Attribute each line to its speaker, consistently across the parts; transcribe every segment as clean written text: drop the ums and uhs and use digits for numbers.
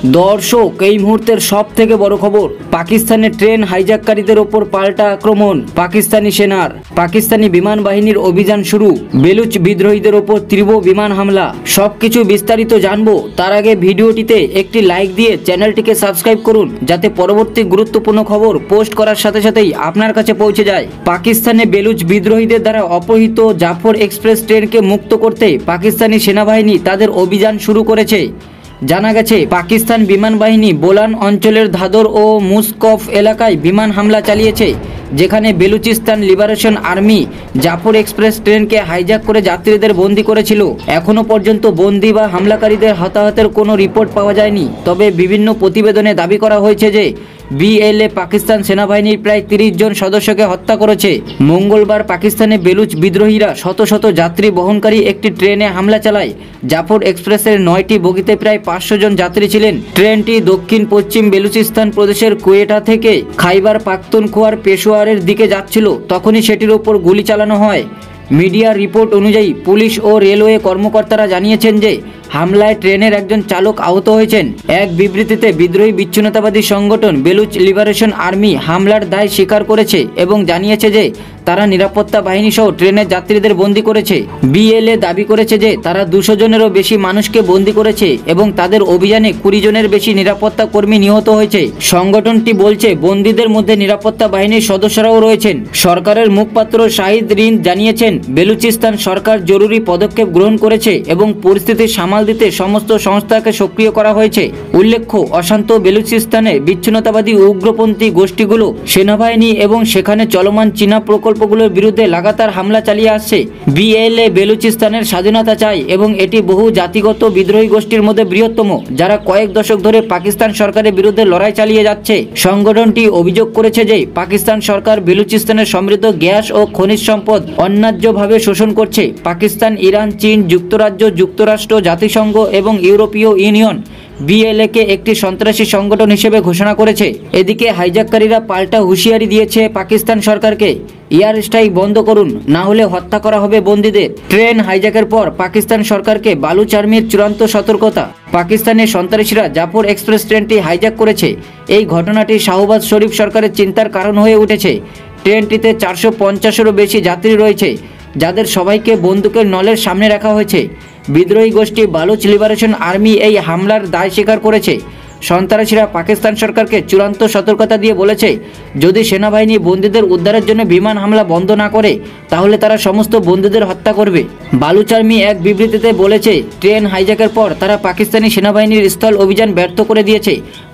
Speaker 1: দর্শক, এই মুহূর্তের সব থেকে বড় খবর, পাকিস্তানের ট্রেন হাইজ্যাককারীদের ওপর পাল্টা আক্রমণ পাকিস্তানি সেনার। পাকিস্তানি বিমান বাহিনীর অভিযান শুরু, বেলুচ বিদ্রোহীদের ওপর তীব্র বিমান হামলা। সবকিছু বিস্তারিত জানবো তার আগে ভিডিওটিতে একটি লাইক দিয়ে চ্যানেলটিকে সাবস্ক্রাইব করুন, যাতে পরবর্তী গুরুত্বপূর্ণ খবর পোস্ট করার সাথে সাথেই আপনার কাছে পৌঁছে যায়। পাকিস্তানে বেলুচ বিদ্রোহীদের দ্বারা অপহৃত জাফর এক্সপ্রেস ট্রেনকে মুক্ত করতে পাকিস্তানি সেনাবাহিনী তাদের অভিযান শুরু করেছে। জানা গেছে, পাকিস্তান বিমান বাহিনী বোলান অঞ্চলের ধাদর ও মুসকফ এলাকায় বিমান হামলা চালিয়েছে, যেখানে Balochistan liberation army Jaffar express ট্রেনকে হাইজ্যাক করে যাত্রীদের বন্দী করেছিল। এখনও পর্যন্ত বন্দী বা হামলাকারীদের হতাহতের কোনো রিপোর্ট পাওয়া যায়নি, তবে বিভিন্ন প্রতিবেদনে দাবি করা হয়েছে যে বিএলএ পাকিস্তান সেনাবাহিনীর প্রায় 30 জন সদস্যকে হত্যা করেছে। মঙ্গলবার পাকিস্তানে বেলুচ বিদ্রোহীরা শত শত যাত্রী বহনকারী একটি ট্রেনে হামলা চালায়। জাফর এক্সপ্রেসের 9টি বগিতে প্রায় 500 জন যাত্রী ছিলেন। ট্রেনটি দক্ষিণ পশ্চিম বেলুচিস্তান প্রদেশের কোয়েটা থেকে খাইবার পাখতুনখোয়ার পেশোয়ারের দিকে যাচ্ছিল, তখনই সেটির ওপর গুলি চালানো হয়। মিডিয়ার রিপোর্ট অনুযায়ী পুলিশ ও রেলওয়ে কর্মকর্তারা জানিয়েছেন যে হামলায় ট্রেনের একজন চালক আহত হয়েছেন। এক বিবৃতিতে বিদ্রোহী বিচ্ছিন্নতাবাদী সংগঠন বেলুচ লিবারেশন আর্মি হামলার দায় স্বীকার করেছে এবং জানিয়েছে যে তারা নিরাপত্তা বাহিনী সহ ট্রেনের যাত্রীদের বন্দী করেছে। বিএলএ দাবি করেছে যে তারা 200 জনেরও বেশি মানুষকে বন্দী করেছে এবং তাদের অভিযানে 20 জনের বেশি নিরাপত্তা কর্মী নিহত হয়েছে। সংগঠনটি বলছে বন্দীদের মধ্যে নিরাপত্তা বাহিনীর সদস্যরাও রয়েছেন। সরকারের মুখপাত্র শাহিদ রিন জানিয়েছেন, বেলুচিস্তান সরকার জরুরি পদক্ষেপ গ্রহণ করেছে এবং পরিস্থিতি সামাল দিতে সমস্ত সংস্থাকে সক্রিয় করা হয়েছে। উল্লেখ্য, অশান্ত বেলুচিস্তানে বিচ্ছিন্নতাবাদী উগ্রপন্থী গোষ্ঠীগুলো সেনাবাহিনী এবং সেখানে চলমান চীনা প্রকল্পগুলোর বিরুদ্ধে লাগাতার হামলা চালিয়ে আসছে। বিএলএ বেলুচিস্তানের স্বাধীনতা চায় এবং এটি বহু জাতিগত বিদ্রোহী গোষ্ঠীর মধ্যে বৃহত্তম, যারা কয়েক দশক ধরে পাকিস্তান সরকারের বিরুদ্ধে লড়াই চালিয়ে যাচ্ছে। সংগঠনটি অভিযোগ করেছে যে পাকিস্তান সরকার বেলুচিস্তানের সমৃদ্ধ গ্যাস ও খনিজ সম্পদ অন্যায্যভাবে শোষণ করছে। পাকিস্তান, ইরান, চীন, যুক্তরাজ্য, যুক্তরাষ্ট্র, জাতিসংঘ এবং ইউরোপীয় ইউনিয়ন বিএলএকে একটি সন্ত্রাসী সংগঠন হিসেবে ঘোষণা করেছে। এদিকে হাইজ্যাককারীরা পাল্টা হুঁশিয়ারি দিয়েছে পাকিস্তান সরকারকে, এয়ার স্ট্রাইক বন্ধ করুন, না হলে হত্যা করা হবে বন্দীদের। ট্রেন হাইজ্যাকের পর পাকিস্তান সরকারকে বালুচ আর্মির চূড়ান্ত সতর্কতা। পাকিস্তানের সন্ত্রাসীরা জাফর এক্সপ্রেস ট্রেনটি হাইজ্যাক করেছে। এই ঘটনাটি শাহবাজ শরীফ সরকারের চিন্তার কারণ হয়ে উঠেছে। ট্রেনটিতে 450-এরও বেশি যাত্রী রয়েছে, যাদের সবাইকে বন্দুকের নলের সামনে রাখা হয়েছে। বিদ্রোহী গোষ্ঠী বালুচ লিবারেশন আর্মি এই হামলার দায় স্বীকার করেছে। সন্ত্রাসীরা পাকিস্তান সরকারকে চূড়ান্ত সতর্কতা দিয়ে বলেছে, যদি সেনাবাহিনী বন্দীদের উদ্ধারের জন্য বিমান হামলা বন্ধ না করে তাহলে তারা সমস্ত বন্দীদের হত্যা করবে। বালুচ আর্মি এক বিবৃতিতে বলেছে, ট্রেন হাইজ্যাকের পর তারা পাকিস্তানি সেনাবাহিনীর স্থল অভিযান ব্যর্থ করে দিয়েছে।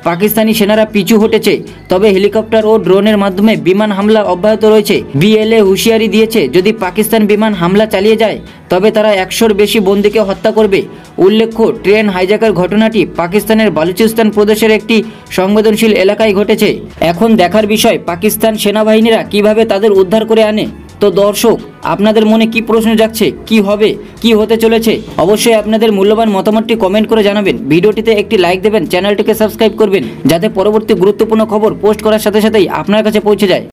Speaker 1: পাকিস্তানি সেনারা পিছু হটেছে, তবে হেলিকপ্টার ও ড্রোনের মাধ্যমে বিমান হামলা অব্যাহত রয়েছে। বিএলএ হুঁশিয়ারি দিয়েছে, যদি পাকিস্তান বিমান হামলা চালিয়ে যায় তবে তারা 100-র বেশি বন্দীকে হত্যা করবে। উল্লেখ্য, ট্রেন হাইজ্যাকের ঘটনাটি পাকিস্তানের বালুচিস্তান প্রদেশের একটি সংবেদনশীল এলাকায় ঘটেছে। এখন দেখার বিষয় পাকিস্তান সেনাবাহিনীরা কিভাবে তাদের উদ্ধার করে আনে। তো দর্শক, আপনাদের মনে কি প্রশ্ন জাগছে, কি হবে, কি হতে চলেছে? অবশ্যই আপনাদের মূল্যবান মতামতটি কমেন্ট করে জানাবেন। ভিডিওটিতে একটি লাইক দেবেন, চ্যানেলটিকে সাবস্ক্রাইব করবেন, যাতে পরবর্তী গুরুত্বপূর্ণ খবর পোস্ট করার সাথে সাথেই আপনার কাছে পৌঁছে যায়।